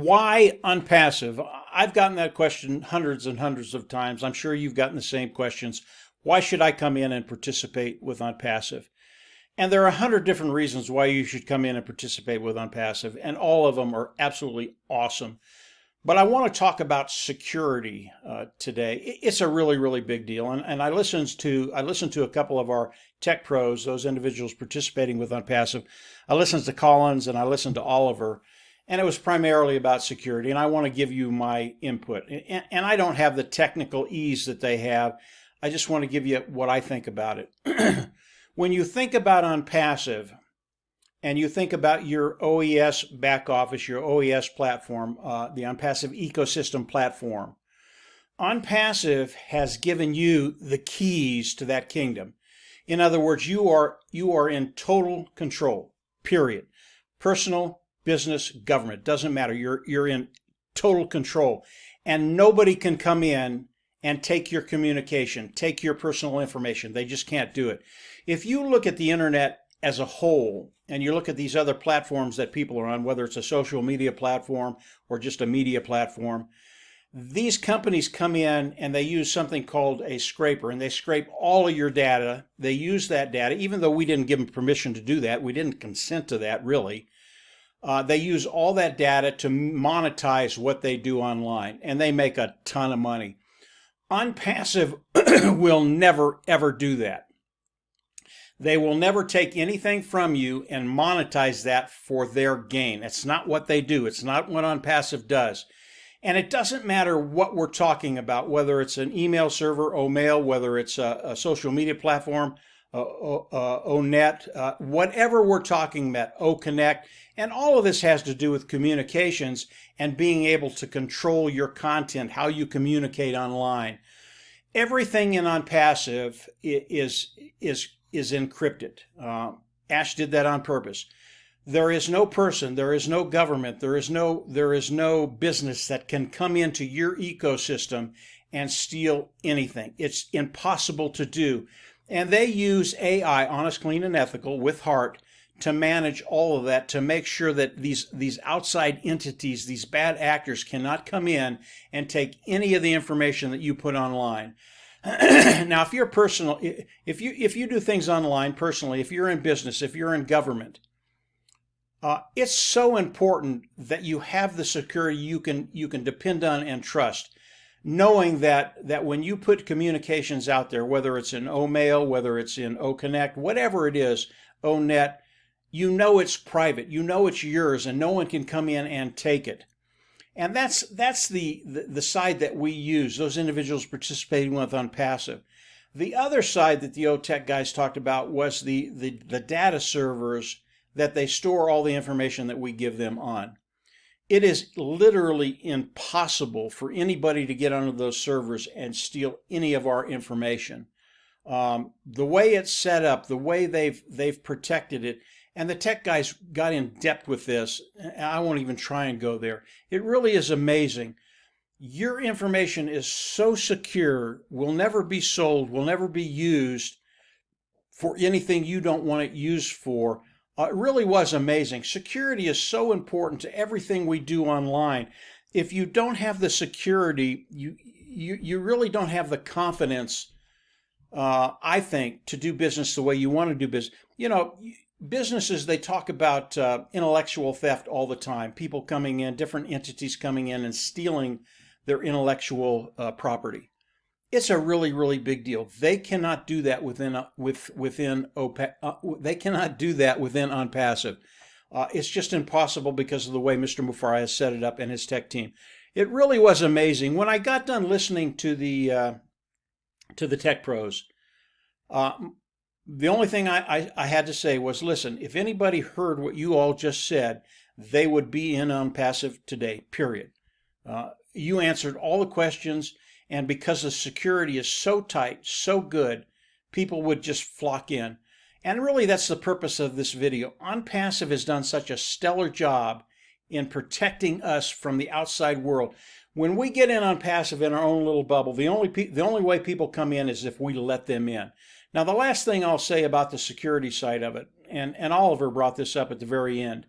Why ONPASSIVE? I've gotten that question hundreds and hundreds of times. I'm sure you've gotten the same questions. Why should I come in and participate with ONPASSIVE? And there are 100 different reasons why you should come in and participate with ONPASSIVE, and all of them are absolutely awesome. But I want to talk about security today. It's a really, really big deal. And I listened to a couple of our tech pros, those individuals participating with ONPASSIVE. I listened to Collins and I listened to Oliver, and it was primarily about security. And I want to give you my input. And I don't have the technical ease that they have. I just want to give you what I think about it. When you think about ONPASSIVE, and you think about your OES back office, your OES platform, the ONPASSIVE ecosystem platform, ONPASSIVE has given you the keys to that kingdom. In other words, you are in total control, period. Personal, business, government, doesn't matter. You're in total control. And nobody can come in and take your communication, take your personal information. They just can't do it. If you look at the internet as a whole, and you look at these other platforms that people are on, whether it's a social media platform or just a media platform, these companies come in and they use something called a scraper, and they scrape all of your data. They use that data, even though we didn't give them permission to do that. We didn't consent to that, really. They use all that data to monetize what they do online, and they make a ton of money. ONPASSIVE will never, ever do that. They will never take anything from you and monetize that for their gain. That's not what they do. It's not what ONPASSIVE does. And it doesn't matter what we're talking about, whether it's an email server, OMail, whether it's a social media platform, ONet, whatever we're talking about, OConnect. And all of this has to do with communications and being able to control your content, how you communicate online. Everything in ONPASSIVE is encrypted. Ash did that on purpose. There is no person, there is no government, there is no business that can come into your ecosystem and steal anything. It's impossible to do. And they use AI, honest, clean, and ethical, with heart, to manage all of that, to make sure that these outside entities, these bad actors, cannot come in and take any of the information that you put online. Now, if you're personal, if you do things online personally, if you're in business, if you're in government, it's so important that you have the security you can depend on and trust, knowing that when you put communications out there, whether it's in OMail, whether it's in OConnect, whatever it is, ONet, you know it's private, you know it's yours, and no one can come in and take it. And that's the side that we use, those individuals participating with ONPASSIVE. The other side that the OTech guys talked about was the data servers that they store all the information that we give them on. It is literally impossible for anybody to get onto those servers and steal any of our information. The way it's set up, the way they've protected it, and the tech guys got in depth with this. I won't even try and go there. It really is amazing. Your information is so secure, will never be sold, will never be used for anything you don't want it used for. It really was amazing. Security is so important to everything we do online. If you don't have the security, you really don't have the confidence, I think, to do business the way you want to do business. You know, businesses, they talk about intellectual theft all the time. People coming in, different entities coming in and stealing their intellectual property. It's a really, really big deal. They cannot do that within they cannot do that within ONPASSIVE. It's just impossible because of the way Mr. Mufareh has set it up and his tech team. It really was amazing. When I got done listening to the tech pros, the only thing I had to say was, listen, if anybody heard what you all just said, they would be in ONPASSIVE today, period. You answered all the questions, and because the security is so tight, so good, people would just flock in. And really, that's the purpose of this video. ONPASSIVE has done such a stellar job in protecting us from the outside world. When we get in ONPASSIVE in our own little bubble, the only way people come in is if we let them in. Now, the last thing I'll say about the security side of it, and Oliver brought this up at the very end,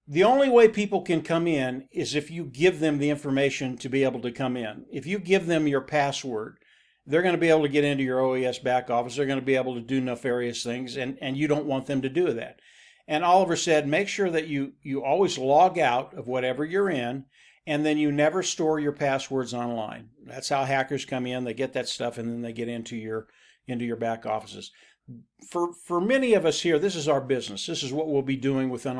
The only way people can come in is if you give them the information to be able to come in. If you give them your password, they're going to be able to get into your OES back office. They're going to be able to do nefarious things, and you don't want them to do that. And Oliver said, make sure that you always log out of whatever you're in, and then you never store your passwords online. That's how hackers come in. They get that stuff, and then they get into your back offices. For many of us here, this is our business. This is what we'll be doing within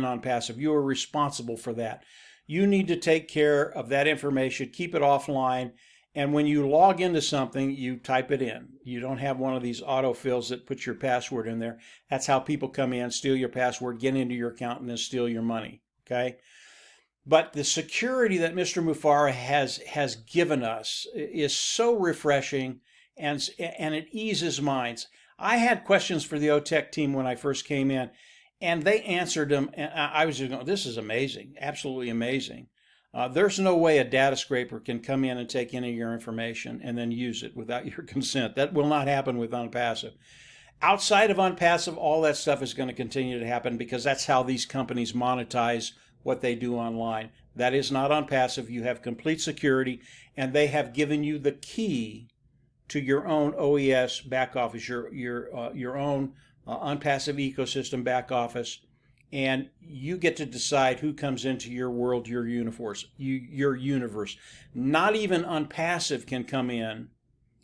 ONPASSIVE. You are responsible for that. You need to take care of that information, keep it offline, and when you log into something, you type it in. You don't have one of these autofills that puts your password in there. That's how people come in, steal your password, get into your account, and then steal your money, okay? But the security that Mr. Mufareh has given us is so refreshing, and it eases minds. I had questions for the OTech team when I first came in, and they answered them, and I was just going, this is amazing, absolutely amazing. There's no way a data scraper can come in and take any of your information and then use it without your consent. That will not happen with ONPASSIVE. Outside of ONPASSIVE, all that stuff is going to continue to happen because that's how these companies monetize what they do online. That is not ONPASSIVE. You have complete security, and they have given you the key to your own OES back office, your own ONPASSIVE ecosystem back office. And you get to decide who comes into your world, your universe. Not even ONPASSIVE can come in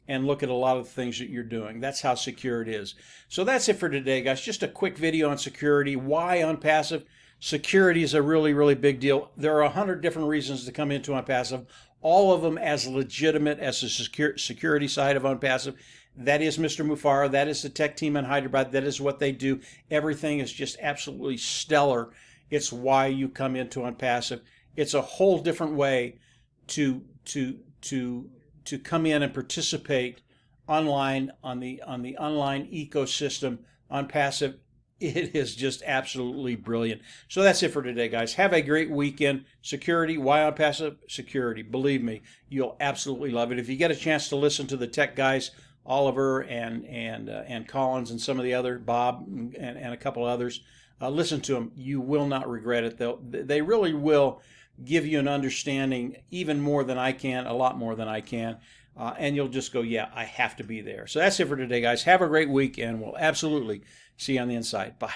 and look at a lot of the things that you're doing. That's how secure it is. So that's it for today, guys. Just a quick video on security. Why ONPASSIVE? Security is a really, really big deal. There are 100 different reasons to come into ONPASSIVE, all of them as legitimate as the security side of ONPASSIVE. That is Mr. Mufareh. That is the tech team in Hyderabad. That is what they do. Everything is just absolutely stellar. It's why you come into ONPASSIVE. It's a whole different way to come in and participate online on the online ecosystem. ONPASSIVE, it is just absolutely brilliant. So that's it for today, guys. Have a great weekend. Security, why ONPASSIVE? Security. Believe me, you'll absolutely love it. If you get a chance to listen to the tech guys, Oliver and Collins and some of the other, Bob and a couple others, listen to them. You will not regret it. They really will give you an understanding even more than I can, a lot more than I can, and you'll just go, yeah, I have to be there. So that's it for today, guys. Have a great week, and we'll absolutely see you on the inside. Bye.